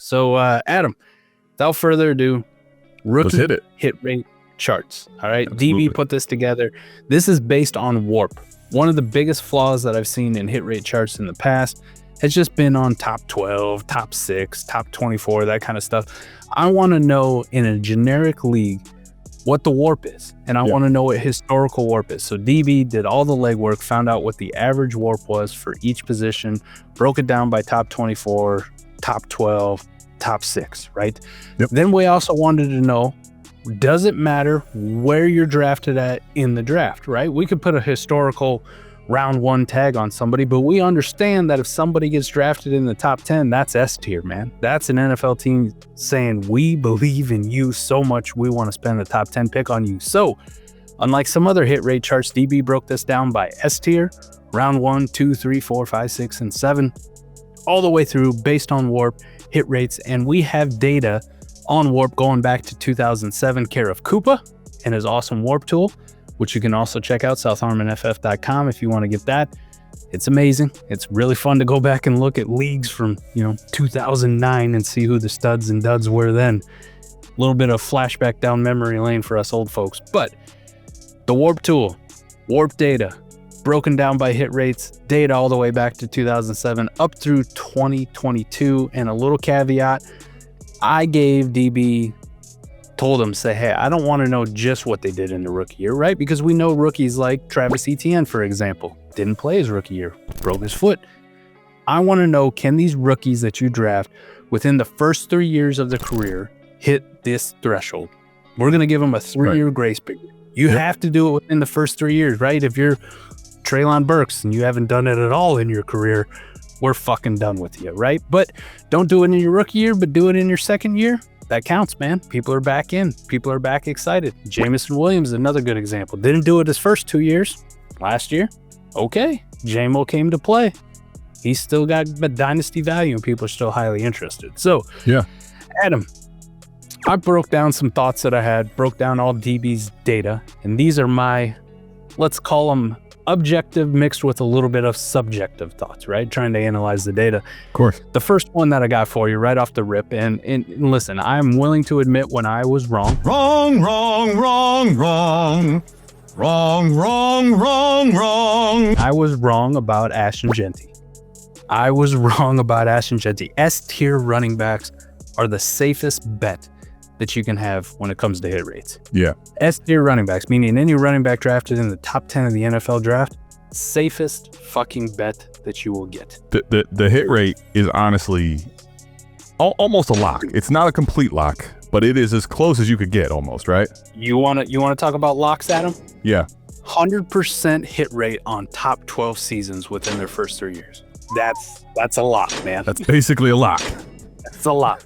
So, Adam, without further ado, rookie hit rate charts. All right. Absolutely. DB put this together. This is based on WoRP. One of the biggest flaws that I've seen in hit rate charts in the past has just been on top 12, top 6, top 24, that kind of stuff. I want to know in a generic league what the WoRP is, and I want to know what historical WoRP is. So DB did all the legwork, found out what the average WoRP was for each position, broke it down by top 24, top 12, top 6, right? Yep. Then we also wanted to know, does it matter where you're drafted at in the draft, right? We could put a historical round 1 tag on somebody, but we understand that if somebody gets drafted in the top 10, that's S tier, man. That's an NFL team saying, we believe in you so much, we want to spend the top 10 pick on you. So unlike some other hit rate charts, DB broke this down by S tier, round 1, 2, 3, 4, 5, 6, and 7, all the way through based on WoRP hit rates. And we have data on WoRP going back to 2007, care of Koopa and his awesome WoRP tool, which you can also check out, southharmonff.com if you want to get that. It's amazing. It's really fun to go back and look at leagues from 2009 and see who the studs and duds were then. A little bit of flashback down memory lane for us old folks. But the WoRP tool, WoRP data, broken down by hit rates, data all the way back to 2007 up through 2022. And a little caveat, I gave DB, told him, say, hey, I don't want to know just what they did in the rookie year, right? Because we know rookies like Travis Etienne, for example, didn't play his rookie year, broke his foot. I want to know, can these rookies that you draft within the first 3 years of their career hit this threshold? We're going to give them a 3-year grace period. You have to do it within the first 3 years, right? If you're Treylon Burks and you haven't done it at all in your career, we're fucking done with you, right? But don't do it in your rookie year, but do it in your second year. That counts, man. People are back in. People are back excited. Jamison Williams is another good example. Didn't do it his first 2 years. Last year, okay. JMO came to play. He's still got dynasty value and people are still highly interested. So, Adam, I broke down some thoughts that I had, broke down all DB's data, and these are my, let's call them objective mixed with a little bit of subjective thoughts, right? Trying to analyze the data. Of course. The first one that I got for you right off the rip, and listen, I'm willing to admit when I was wrong. Wrong. I was wrong about Ashton Jeanty. S tier running backs are the safest bet that you can have when it comes to hit rates. Yeah. S tier running backs, meaning any running back drafted in the top 10 of the NFL draft, safest fucking bet that you will get. The hit rate is honestly almost a lock. It's not a complete lock, but it is as close as you could get almost, right? You want to talk about locks, Adam? Yeah. 100% hit rate on top 12 seasons within their first 3 years. That's a lot, man. That's basically a lock. That's a lot.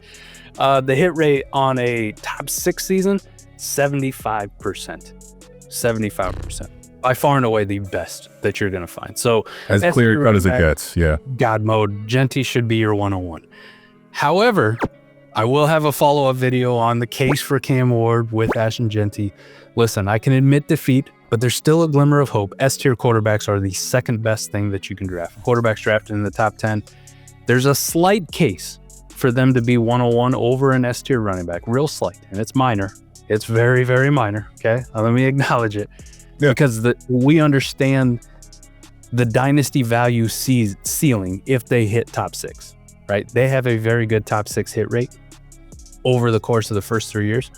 The hit rate on a top 6 season, 75%. 75%. By far and away the best that you're going to find. So as clear cut as it gets, yeah. God mode, Jeanty should be your 101. However, I will have a follow-up video on the case for Cam Ward with Ashton Jeanty. Listen, I can admit defeat, but there's still a glimmer of hope. S-tier quarterbacks are the second best thing that you can draft. Quarterbacks drafted in the top 10. There's a slight case for them to be 101 over an S-tier running back. Real slight, and it's minor. It's very, very minor, okay? Let me acknowledge it. Yeah. Because we understand the dynasty value ceiling if they hit top 6, right? They have a very good top 6 hit rate over the course of the first 3 years.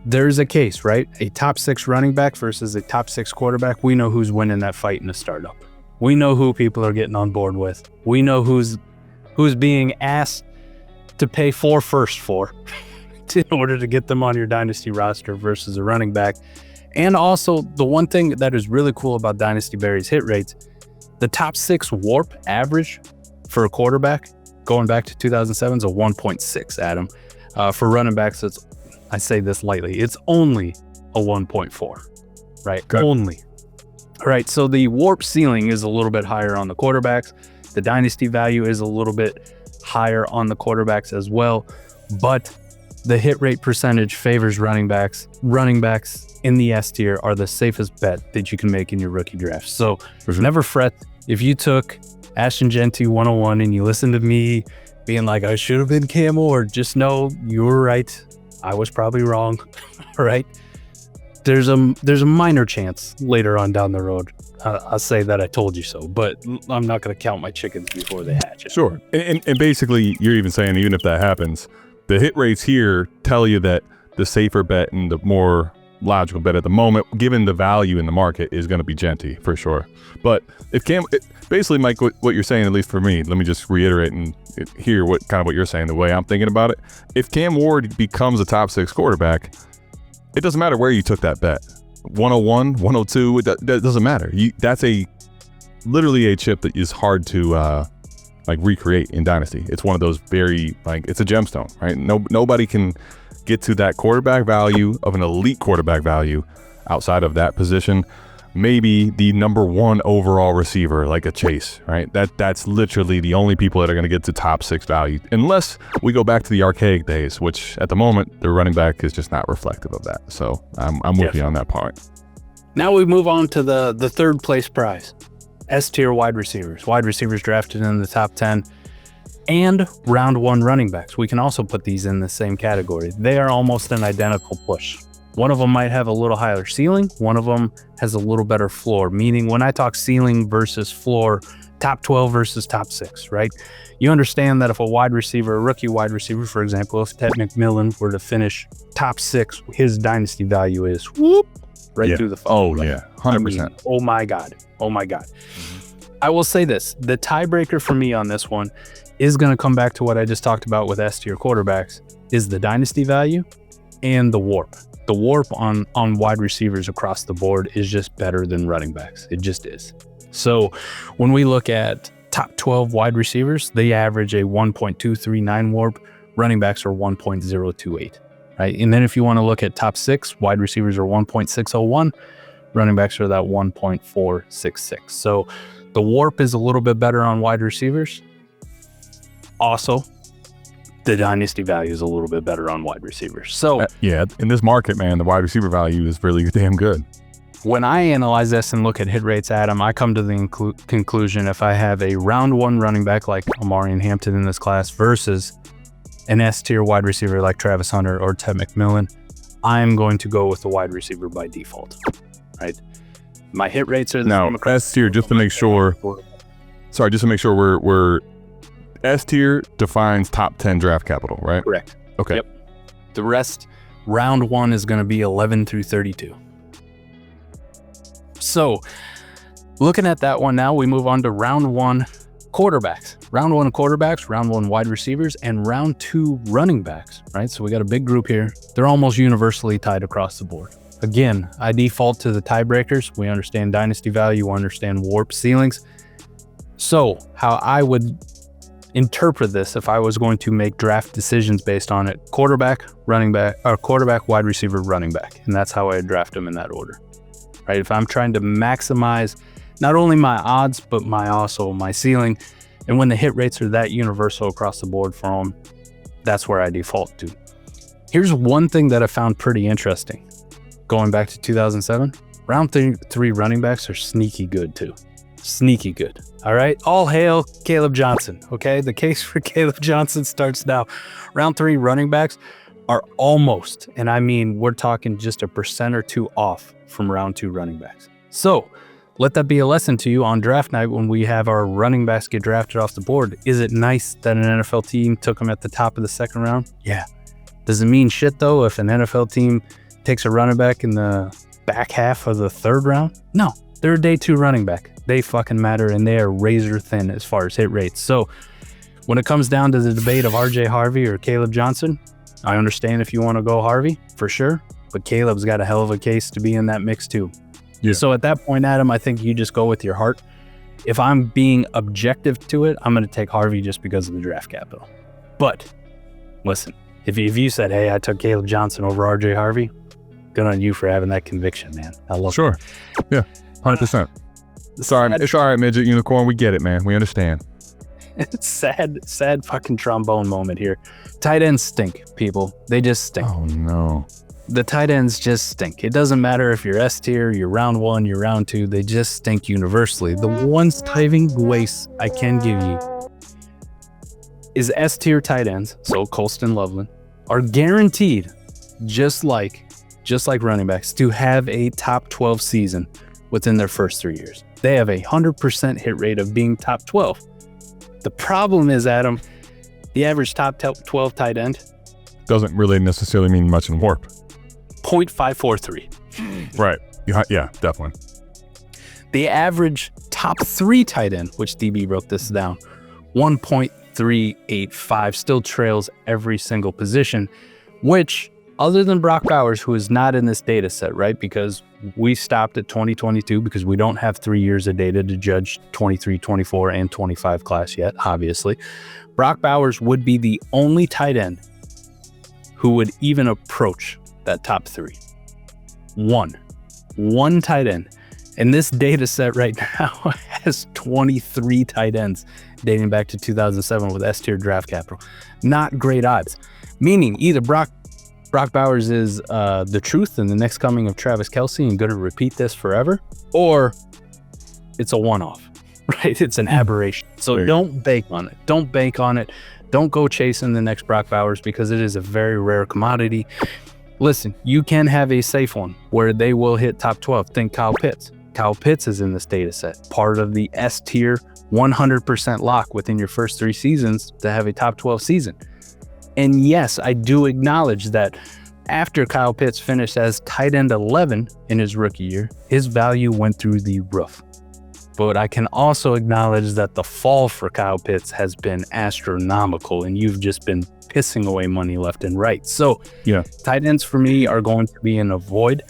There's a case, right? A top 6 running back versus a top 6 quarterback. We know who's winning that fight in a startup. We know who people are getting on board with. We know who's being asked to pay 4 first for in order to get them on your dynasty roster versus a running back. And also the one thing that is really cool about DynastyBerry's hit rates, the top 6 WoRP average for a quarterback going back to 2007 is a 1.6, Adam. For running backs, I say this lightly, it's only a 1.4, right? Okay. Only. All right, so the WoRP ceiling is a little bit higher on the quarterbacks. The dynasty value is a little bit higher on the quarterbacks as well, but the hit rate percentage favors running backs. Running backs in the S tier are the safest bet that you can make in your rookie draft. So never fret. If you took Ashton Jeanty 101 and you listened to me being like, I should have been Cam Ward. Just know you were right. I was probably wrong. Right? There's a minor chance later on down the road I'll say that I told you so, but I'm not going to count my chickens before they hatch. Sure. And basically, you're even saying even if that happens, the hit rates here tell you that the safer bet and the more logical bet at the moment, given the value in the market, is going to be Jeanty for sure. But if basically, Mike, what you're saying, at least for me, let me just reiterate and hear what you're saying, the way I'm thinking about it. If Cam Ward becomes a top 6 quarterback, it doesn't matter where you took that bet. 101, 102, that doesn't matter. That's literally a chip that is hard to recreate in Dynasty. It's one of those very, it's a gemstone, right? Nobody can get to that quarterback value of an elite quarterback value outside of that position. Maybe the number 1 overall receiver, like a Chase, right? That's literally the only people that are going to get to top 6 value, unless we go back to the archaic days, which at the moment the running back is just not reflective of that. So I'm with you on that part. Now we move on to the third place prize, S tier wide receivers drafted in the top 10, and round 1 running backs. We can also put these in the same category. They are almost an identical push. One of them might have a little higher ceiling. One of them has a little better floor, meaning when I talk ceiling versus floor, top 12 versus top 6, right? You understand that if a rookie wide receiver, for example, if Ted McMillan were to finish top 6, his dynasty value is through the phone. Oh, right? Yeah, 100%. I mean, oh my God. Mm-hmm. I will say this, the tiebreaker for me on this one is going to come back to what I just talked about with S tier quarterbacks, is the dynasty value and the WoRP. The WoRP on wide receivers across the board is just better than running backs. It just is. So when we look at top 12 wide receivers, they average a 1.239 WoRP. Running backs are 1.028, right? And then if you want to look at top 6, wide receivers are 1.601. Running backs are that 1.466. So the WoRP is a little bit better on wide receivers. Also, the dynasty value is a little bit better on wide receivers. So in this market, man, the wide receiver value is really damn good. When I analyze this and look at hit rates, Adam, I come to the conclusion if I have a round 1 running back like Amari and Hampton in this class versus an S tier wide receiver like Travis Hunter or Ted McMillan, I'm going to go with the wide receiver by default, right? My hit rates are the same. Now, S tier, just to make sure we're S tier defines top 10 draft capital, right? Correct. Okay. Yep. The rest, round 1 is going to be 11 through 32. So looking at that one now, we move on to round 1 quarterbacks. Round 1 quarterbacks, round 1 wide receivers, and round 2 running backs, right? So we got a big group here. They're almost universally tied across the board. Again, I default to the tiebreakers. We understand dynasty value, we understand WoRP ceilings. So how I would interpret this if I was going to make draft decisions based on it: quarterback, running back, or quarterback, wide receiver, running back. And that's how I draft them in that order, right? If I'm trying to maximize not only my odds, but also my ceiling, and when the hit rates are that universal across the board for them, that's where I default to. Here's one thing that I found pretty interesting. Going back to 2007, round 3 running backs are sneaky good too. Sneaky good. All right. All hail Caleb Johnson. Okay. The case for Caleb Johnson starts now. Round 3 running backs are almost, and I mean, we're talking just a % or 2 off from round 2 running backs. So let that be a lesson to you on draft night when we have our running backs get drafted off the board. Is it nice that an NFL team took them at the top of the 2nd round? Yeah. Does it mean shit though if an NFL team takes a running back in the back half of the 3rd round? No. They're a day 2 running back. They fucking matter, and they are razor thin as far as hit rates. So when it comes down to the debate of RJ Harvey or Caleb Johnson, I understand if you want to go Harvey for sure, but Caleb's got a hell of a case to be in that mix too. Yeah. So at that point, Adam, I think you just go with your heart. If I'm being objective to it, I'm going to take Harvey just because of the draft capital. But listen, if you said, hey, I took Caleb Johnson over RJ Harvey, good on you for having that conviction, man. I love it. Yeah. 100%. It's all right, midget unicorn. We get it, man. We understand. It's sad fucking trombone moment here. Tight ends stink, people. They just stink. Oh, no. The tight ends just stink. It doesn't matter if you're S tier, you're round 1, you're round 2. They just stink universally. The one saving grace I can give you is S-tier tight ends, so Colston, Loveland, are guaranteed, just like running backs, to have a top 12 season within their first 3 years. They have a 100% hit rate of being top 12. The problem is, Adam, the average top 12 tight end doesn't really necessarily mean much in WoRP. 0.543. Right. Yeah, definitely. The average top 3 tight end, which DB broke this down, 1.385, still trails every single position, which, other than Brock Bowers, who is not in this data set, right? Because we stopped at 2022 because we don't have 3 years of data to judge 23, 24, and 25 class yet, obviously. Brock Bowers would be the only tight end who would even approach that top 3. One tight end. And this data set right now has 23 tight ends dating back to 2007 with S-tier draft capital. Not great odds. Meaning either Brock Bowers is the truth and the next coming of Travis Kelce and going to repeat this forever, or it's a one-off, right? It's an aberration. So don't bank on it. Don't bank on it. Don't go chasing the next Brock Bowers because it is a very rare commodity. Listen, you can have a safe one where they will hit top 12. Think Kyle Pitts. Kyle Pitts is in this data set, part of the S-tier 100% lock within your first 3 seasons to have a top 12 season. And yes, I do acknowledge that after Kyle Pitts finished as tight end 11 in his rookie year, his value went through the roof. But I can also acknowledge that the fall for Kyle Pitts has been astronomical, and you've just been pissing away money left and right. So yeah, tight ends for me are going to be in a void.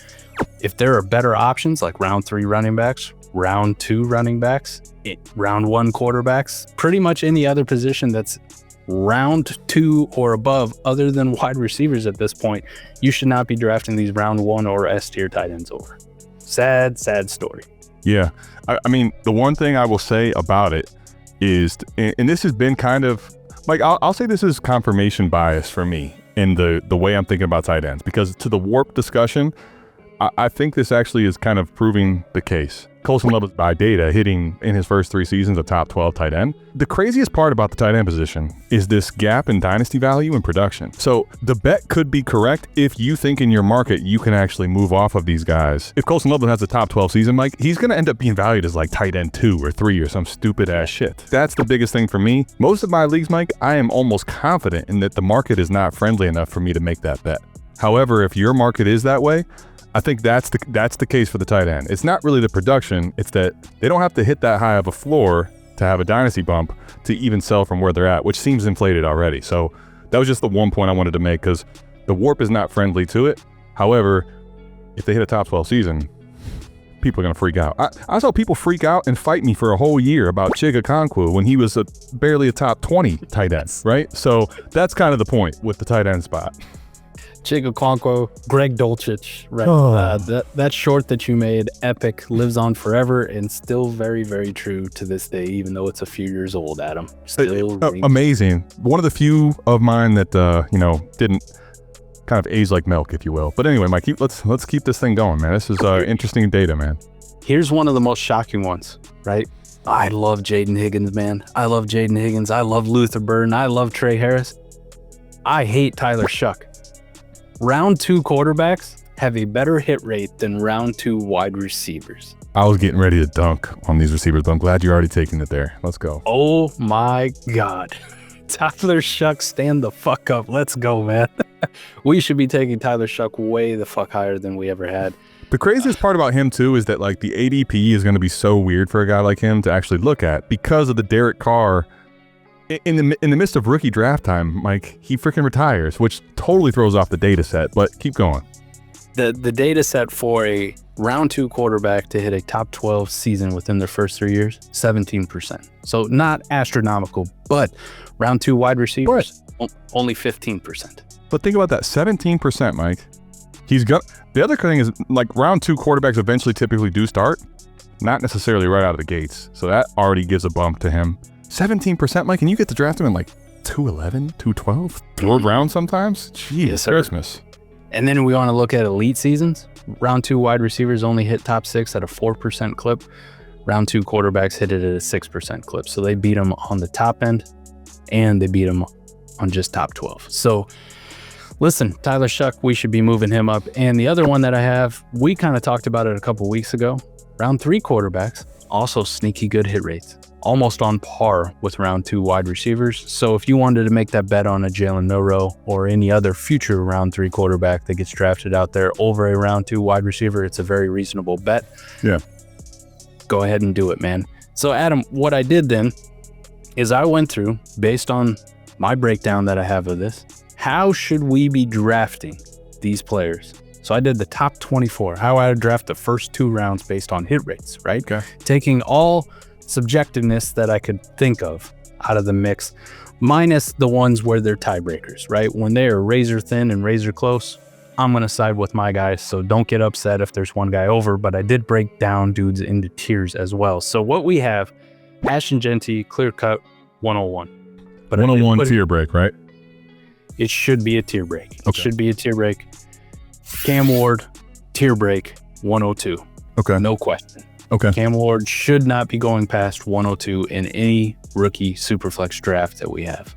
If there are better options like round 3 running backs, round 2 running backs, round 1 quarterbacks, pretty much any other position that's round 2 or above other than wide receivers at this point, you should not be drafting these round 1 or S-tier tight ends over. Sad story. Yeah. I mean, the one thing I will say about it is, and this has been kind of, like, I'll say this is confirmation bias for me in the way I'm thinking about tight ends, because to the WoRP discussion, I think this actually is kind of proving the case. Colston Loveland by data hitting in his first 3 seasons a top 12 tight end. The craziest part about the tight end position is this gap in dynasty value and production. So the bet could be correct if you think in your market you can actually move off of these guys. If Colston Loveland has a top 12 season, Mike, he's going to end up being valued as like tight end 2 or 3 or some stupid ass shit. That's the biggest thing for me. Most of my leagues, Mike, I am almost confident in that the market is not friendly enough for me to make that bet. However, if your market is that way, I think that's the case for the tight end. It's not really the production, it's that they don't have to hit that high of a floor to have a dynasty bump to even sell from where they're at, which seems inflated already. So that was just the one point I wanted to make, because the WoRP is not friendly to it. However, if they hit a top 12 season, people are going to freak out. I saw people freak out and fight me for a whole year about Chig Okonkwo when he was barely a top 20 tight end, right? So that's kind of the point with the tight end spot. Chig Okonkwo, Greg Dulcich, right? That short that you made, epic, lives on forever and still very, very true to this day, even though it's a few years old, Adam. Still amazing. One of the few of mine that, didn't kind of age like milk, if you will. But anyway, Mike, let's keep this thing going, man. This is interesting data, man. Here's one of the most shocking ones, right? I love Jaden Higgins, man. I love Jaden Higgins. I love Luther Burden. I love Trey Harris. I hate Tyler Shuck. Round 2 quarterbacks have a better hit rate than round 2 wide receivers. I was getting ready to dunk on these receivers, but I'm glad you're already taking it there. Let's go. Oh my God. Tyler Shuck, stand the fuck up. Let's go, man. We should be taking Tyler Shuck way the fuck higher than we ever had. The craziest part about him too is that like the ADP is going to be so weird for a guy like him to actually look at because of the Derek Carr. In the midst of rookie draft time, Mike, he freaking retires, which totally throws off the data set, but keep going. The data set for a round 2 quarterback to hit a top 12 season within their first 3 years, 17%. So not astronomical, but round 2 wide receivers, only 15%. But think about that, 17%, Mike. The other thing is, like, round 2 quarterbacks eventually typically do start, not necessarily right out of the gates. So that already gives a bump to him. 17%, Mike, and you get to draft him in like 211, 212, 3rd round sometimes? Jeez, yes, Christmas. And then we want to look at elite seasons. Round 2 wide receivers only hit top 6 at a 4% clip. Round 2 quarterbacks hit it at a 6% clip. So they beat them on the top end and they beat him on just top 12. So listen, Tyler Shuck, we should be moving him up. And the other one that I have, we kind of talked about it a couple weeks ago. Round 3 quarterbacks, also sneaky good hit rates, almost on par with round 2 wide receivers. So if you wanted to make that bet on a Jalen Milroe or any other future round 3 quarterback that gets drafted out there over a round 2 wide receiver, it's a very reasonable bet. Yeah. Go ahead and do it, man. So Adam, what I did then is I went through, based on my breakdown that I have of this, how should we be drafting these players? So I did the top 24, how I would draft the first 2 rounds based on hit rates, right? Okay. Taking all subjectiveness that I could think of out of the mix, minus the ones where they're tiebreakers, right? When they are razor thin and razor close, I'm going to side with my guys. So don't get upset if there's one guy over, but I did break down dudes into tiers as well. So what we have, Ashton, Jeanty, clear cut, 101. But 101 tier break, right? It should be a tier break. It Okay. should be a tier break. Cam Ward, tier break, 102. Okay. No question. Okay. Cam Ward should not be going past 102 in any rookie Superflex draft that we have.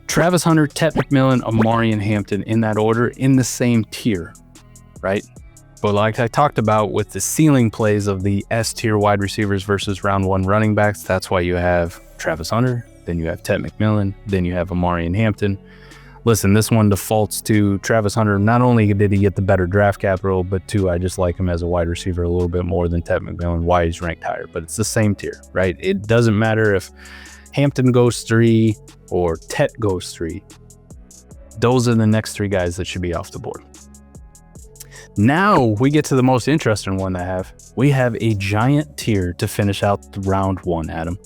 Travis Hunter, Ted McMillan, Amari, and Hampton in that order in the same tier, right? But like I talked about with the ceiling plays of the S tier wide receivers versus round 1 running backs, that's why you have Travis Hunter, then you have Ted McMillan, then you have Amari and Hampton. Listen, this one defaults to Travis Hunter. Not only did he get the better draft capital, but 2, I just like him as a wide receiver a little bit more than Ted McMillan, why he's ranked higher. But it's the same tier, right? It doesn't matter if Hampton goes 3 or Ted goes 3. Those are the next 3 guys that should be off the board. Now we get to the most interesting one I have. We have a giant tier to finish out round 1, Adam.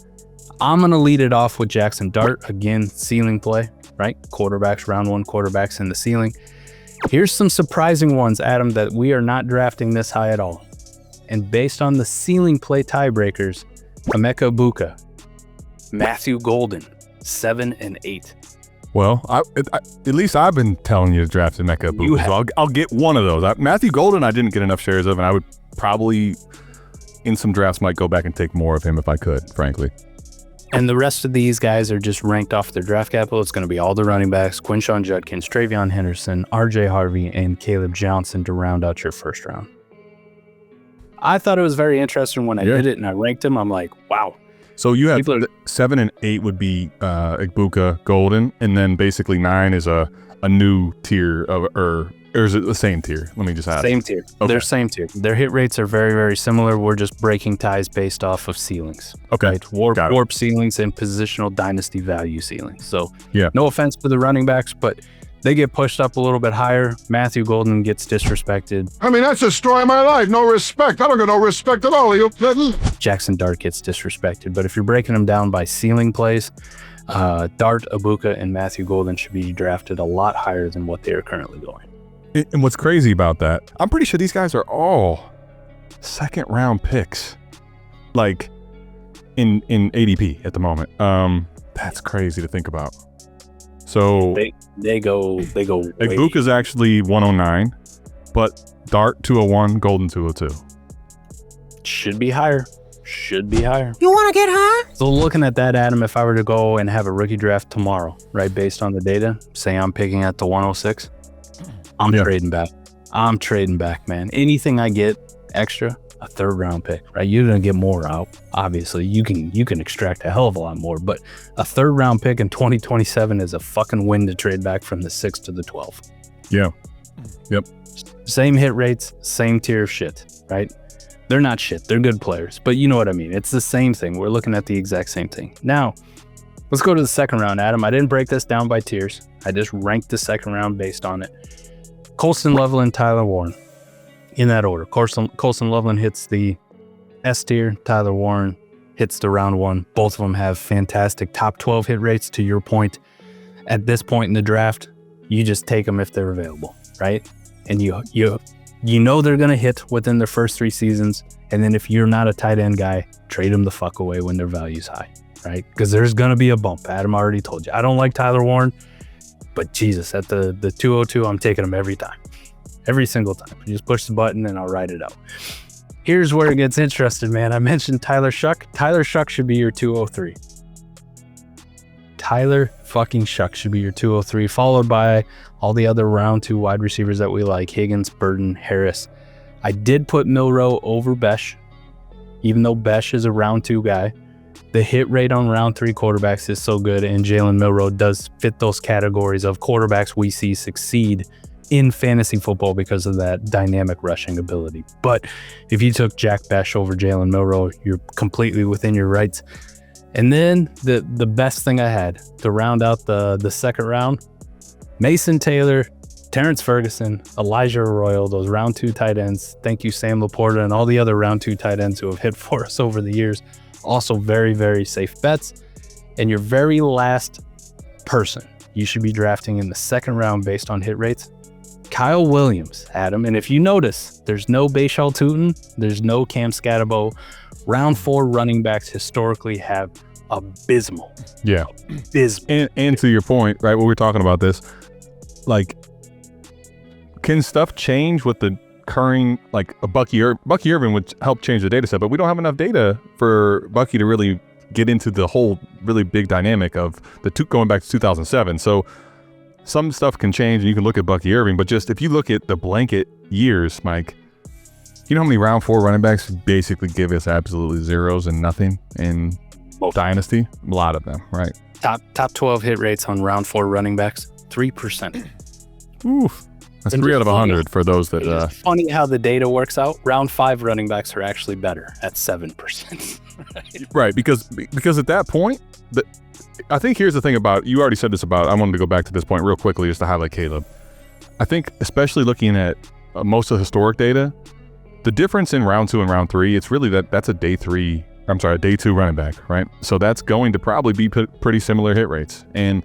I'm going to lead it off with Jackson Dart. Again, ceiling play, right? Quarterbacks, round 1 quarterbacks in the ceiling. Here's some surprising ones, Adam, that we are not drafting this high at all. And based on the ceiling play tiebreakers, Emeka Egbuka, Matthew Golden, 7 and 8. Well, at least I've been telling you to draft Emeka Egbuka, so I'll get one of those. Matthew Golden, I didn't get enough shares of, and I would probably, in some drafts, might go back and take more of him if I could, frankly. And the rest of these guys are just ranked off their draft capital. It's going to be all the running backs, Quinshawn Judkins, Travion Henderson, RJ Harvey, and Caleb Johnson to round out your first round. I thought it was very interesting when I did it and I ranked them. I'm like, wow. So you have 7 and 8 would be Egbuka, Golden, and then basically 9 is a new tier of, or is it the same tier? Let me just ask. Same tier. Okay. They're same tier. Their hit rates are very, very similar. We're just breaking ties based off of ceilings. Okay. Right? WoRP ceilings and positional dynasty value ceilings. So no offense to the running backs, but they get pushed up a little bit higher. Matthew Golden gets disrespected. I mean, that's the story of my life. No respect. I don't get no respect at all, you little. Jackson Dart gets disrespected. But if you're breaking them down by ceiling plays, Dart, Egbuka, and Matthew Golden should be drafted a lot higher than what they are currently going. And what's crazy about that, I'm pretty sure these guys are all 2nd round picks, like in ADP at the moment. That's crazy to think about. So they go. Egbuka's actually 109, but Dart 201, Golden 202. Should be higher. Should be higher. You want to get high? So looking at that, Adam, if I were to go and have a rookie draft tomorrow, right, based on the data, say I'm picking at the 106, I'm trading back. I'm trading back, man. Anything I get extra, a 3rd round pick, right? You're gonna get more out. Obviously, you can extract a hell of a lot more, but a 3rd round pick in 2027 is a fucking win to trade back from the 6 to the 12. Yeah. Yep. Same hit rates, same tier of shit, right? They're not shit. They're good players, but you know what I mean. It's the same thing. We're looking at the exact same thing. Now, let's go to the 2nd round, Adam. I didn't break this down by tiers. I just ranked the 2nd round based on it. Colston Loveland, Tyler Warren, in that order. Colston Loveland hits the S tier. Tyler Warren hits the round 1. Both of them have fantastic top 12 hit rates. To your point, at this point in the draft, you just take them if they're available, right? And you know they're gonna hit within their first 3 seasons. And then if you're not a tight end guy, trade them the fuck away when their value's high, right? Because there's gonna be a bump. Adam already told you. I don't like Tyler Warren. But Jesus, at the 202, I'm taking them every time. Every single time. You just push the button and I'll write it out. Here's where it gets interesting, man. I mentioned Tyler Shuck. Tyler Shuck should be your 203. Tyler fucking Shuck should be your 203, followed by all the other round 2 wide receivers that we like: Higgins, Burton, Harris. I did put Milroe over Besh, even though Besh is a round 2 guy. The hit rate on round 3 quarterbacks is so good, and Jalen Milroe does fit those categories of quarterbacks we see succeed in fantasy football because of that dynamic rushing ability. But if you took Jack Besh over Jalen Milroe, you're completely within your rights. And then the best thing I had to round out the second round: Mason Taylor, Terrence Ferguson, Elijah Arroyo, those round 2 tight ends. Thank you, Sam Laporta, and all the other round 2 tight ends who have hit for us over the years. Also very, very safe bets. And your very last person you should be drafting in the second round based on hit rates: Kyle Williams, Adam. And if you notice, there's no Bashal Tootin, there's no Cam Scatabo. Round 4 running backs historically have abysmal. Yeah. Abysmal. And to your point, right, when we're talking about this, like, can stuff change with the current, like a Bucky Irvin would help change the data set, but we don't have enough data for Bucky to really get into the whole really big dynamic of the two going back to 2007. So some stuff can change, and you can look at Bucky Irving, but just if you look at the blanket years, Mike, you know how many round 4 running backs basically give us absolutely zeros and nothing in Dynasty? A lot of them, right? Top 12 hit rates on round 4 running backs, 3%. Oof. That's 3 out of 100 for those that... It's funny how the data works out. Round 5 running backs are actually better at 7%. Right, because at that point, I think here's the thing about, you already said this about, I wanted to go back to this point real quickly just to highlight Caleb. I think especially looking at most of the historic data, the difference in round 2 and round 3, it's really that's a day 2 running back, right? So that's going to probably be pretty similar hit rates. And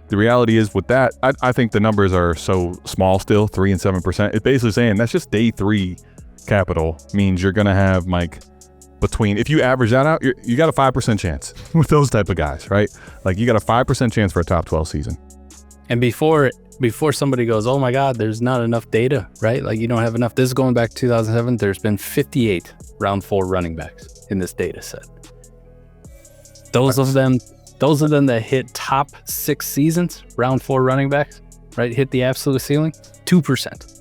the reality is with that, I think the numbers are so small still, 3 and 7%. It's basically saying that's just day 3 capital means you're going to have, Mike, if you average that out, you got a 5% chance with those type of guys, right? Like you got a 5% chance for a top 12 season. And before somebody goes, oh my God, there's not enough data, right? Like you don't have enough. This is going back to 2007. There's been 58 round 4 running backs in this data set. Those of them that hit top 6 seasons, round 4 running backs, right? Hit the absolute ceiling, 2%.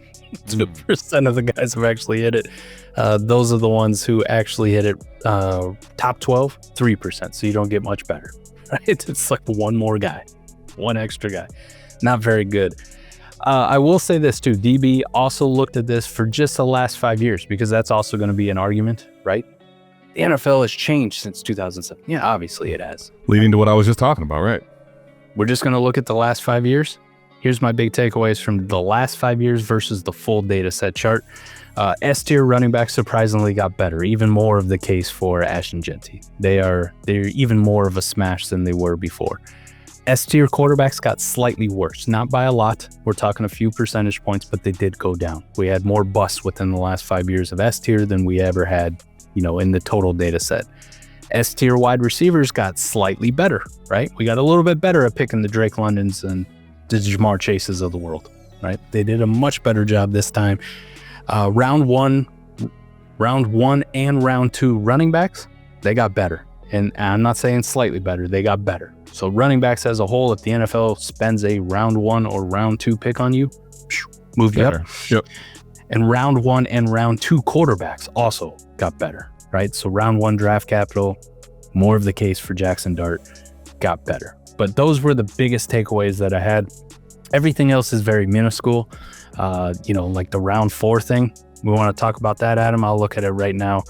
2% of the guys have actually hit it. Those are the ones who actually hit it top 12, 3%. So you don't get much better, right? It's like one extra guy. Not very good. I will say this too. DB also looked at this for just the last 5 years, because that's also going to be an argument, right? The NFL has changed since 2007. Yeah, obviously it has. Leading to what I was just talking about, right? We're just going to look at the last 5 years. Here's my big takeaways from the last 5 years versus the full data set chart. S-tier running backs surprisingly got better, even more of the case for Ashton Jeanty. They're even more of a smash than they were before. S-tier quarterbacks got slightly worse, not by a lot. We're talking a few percentage points, but they did go down. We had more busts within the last 5 years of S-tier than we ever had, in the total data set. S-tier wide receivers got slightly better, right? We got a little bit better at picking the Drake Londons and the Jamar Chases of the world, right? They did a much better job this time. Round one and round 2 running backs, they got better. And I'm not saying slightly better, they got better. So running backs as a whole, if the NFL spends a round 1 or round 2 pick on you, move you up. Yep. And round 1 and round 2 quarterbacks also got better, right? So round 1 draft capital, more of the case for Jackson Dart, got better. But those were the biggest takeaways that I had. Everything else is very minuscule. Like the round 4 thing. We want to talk about that, Adam. I'll look at it right now.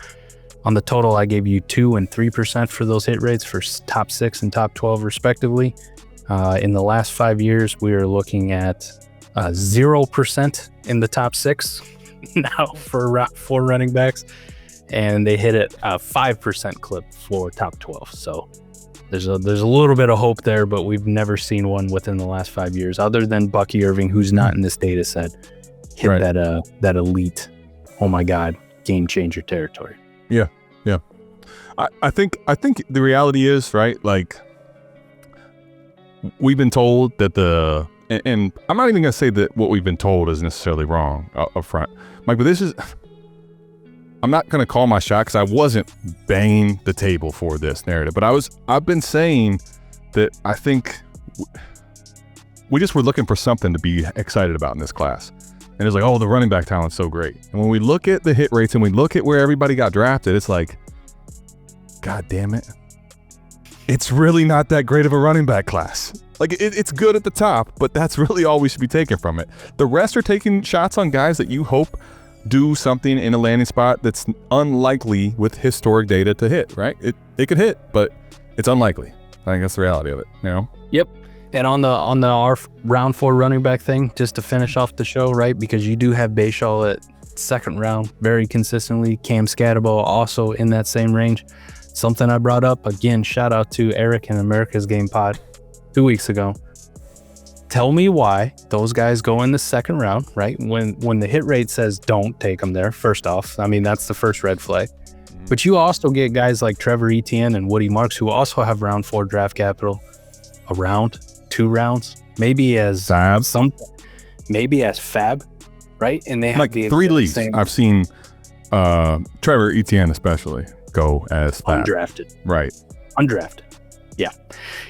On the total, I gave you 2 and 3% for those hit rates for top 6 and top 12 respectively. In the last 5 years, we are looking at 0% in the top 6 now for round 4 running backs. And they hit it a 5% clip for top 12. So there's a little bit of hope there, but we've never seen one within the last 5 years, other than Bucky Irving, who's not in this data set, hit Right. that elite, oh my God, game changer territory. Yeah. I think the reality is, right, like, we've been told that and I'm not even going to say that what we've been told is necessarily wrong up front, Mike, but I'm not going to call my shot because I wasn't banging the table for this narrative, but I've been saying that I think we just were looking for something to be excited about in this class. And it's like, oh, the running back talent's so great. And when we look at the hit rates and we look at where everybody got drafted, it's like, God damn it. It's really not that great of a running back class. Like, it's good at the top, but that's really all we should be taking from it. The rest are taking shots on guys that you hope do something in a landing spot that's unlikely with historic data to hit, right? It could hit, but it's unlikely. I think that's the reality of it, you know? Yep. And on our round 4 running back thing, just to finish off the show, right? Because you do have Bayshall at 2nd round very consistently. Cam Scatterbo also in that same range. Something I brought up, again, shout out to Eric and America's Game Pod 2 weeks ago. Tell me why those guys go in the 2nd round, right? When the hit rate says don't take them there, first off. I mean, that's the first red flag. But you also get guys like Trevor Etienne and Woody Marks who also have round 4 draft capital, a round, 2 rounds, maybe as Fab. Maybe as Fab, right? And they have like 3 leagues. I've seen Trevor Etienne especially go as Fab. Undrafted. Right. Undrafted. Yeah.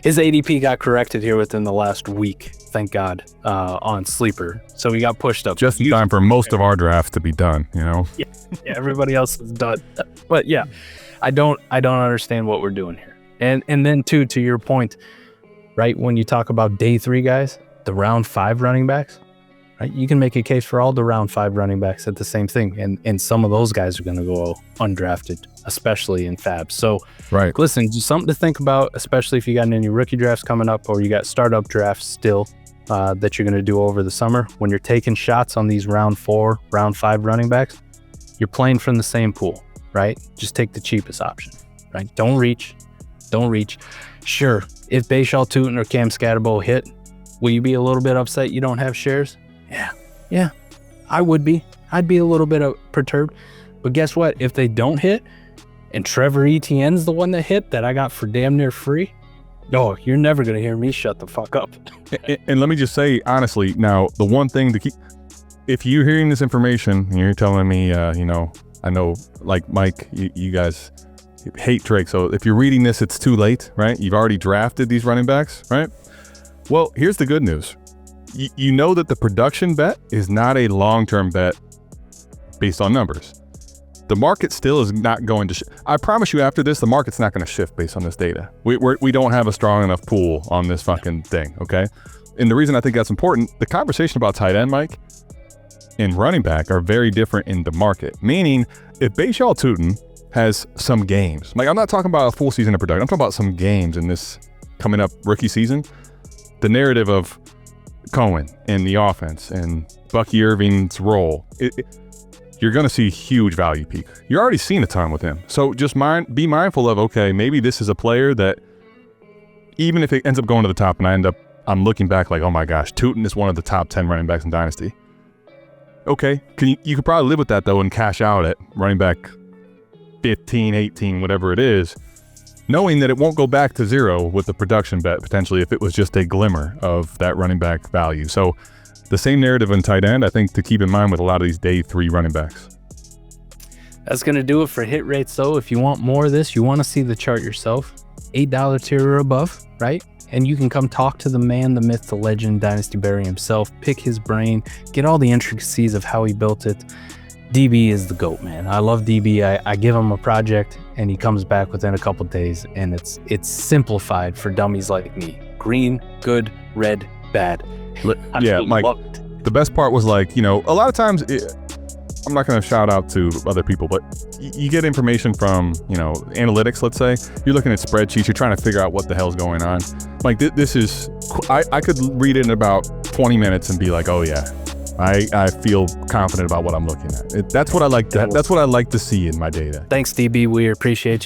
His ADP got corrected here within the last week, thank God, on Sleeper. So he got pushed up. Just in time for most of our drafts to be done, you know? Yeah, everybody else is done. But yeah, I don't understand what we're doing here. And then too, to your point, right, when you talk about day 3 guys, the round 5 running backs, right? You can make a case for all the round 5 running backs at the same thing. And some of those guys are going to go undrafted, especially in Fab. So right. Listen, just something to think about, especially if you got any rookie drafts coming up or you got startup drafts still that you're going to do over the summer. When you're taking shots on these round 4, round 5 running backs, you're playing from the same pool, right? Just take the cheapest option, right? Don't reach. Sure, if Bayshall Tootin or Cam Scatterbo hit, will you be a little bit upset you don't have shares? Yeah, I would be. I'd be a little bit perturbed. But guess what? If they don't hit, and Trevor Etienne's the one that hit that I got for damn near free, oh, you're never going to hear me shut the fuck up. And let me just say, honestly, now, the one thing to keep, if you're hearing this information and you're telling me, I know, like Mike, you guys hate Drake. So if you're reading this, it's too late, right? You've already drafted these running backs, right? Well, here's the good news. You know that the production bet is not a long-term bet based on numbers. The market still is not going to I promise you after this, the market's not going to shift based on this data. We don't have a strong enough pool on this fucking thing, okay? And the reason I think that's important, the conversation about tight end, Mike, and running back are very different in the market. Meaning, if Bayshall Tootin has some games, like I'm not talking about a full season of production, I'm talking about some games in this coming up rookie season, the narrative of Cohen and the offense and Bucky Irving's role, you're going to see huge value peak. You're already seeing a ton with him. So just be mindful of, okay, maybe this is a player that even if it ends up going to the top and I'm looking back like, oh my gosh, Tootin is one of the top 10 running backs in Dynasty. Okay, you could probably live with that though and cash out at running back 15, 18, whatever it is, knowing that it won't go back to 0 with the production bet potentially if it was just a glimmer of that running back value. So the same narrative in tight end, I think, to keep in mind with a lot of these day 3 running backs. That's going to do it for hit rates, though. If you want more of this, you want to see the chart yourself, $8 tier or above, right? And you can come talk to the man, the myth, the legend, DynastyBerry himself, pick his brain, get all the intricacies of how he built it. DB is the GOAT, man. I love DB. I give him a project, and he comes back within a couple days, and it's simplified for dummies like me. Green, good, red, bad. Yeah, Mike, the best part was like, a lot of times, I'm not going to shout out to other people, but you get information from, analytics, let's say. You're looking at spreadsheets, you're trying to figure out what the hell's going on. Like, this is, I could read it in about 20 minutes and be like, oh yeah, I feel confident about what I'm looking at. That's what I like. That's what I like to see in my data. Thanks, DB. We appreciate you.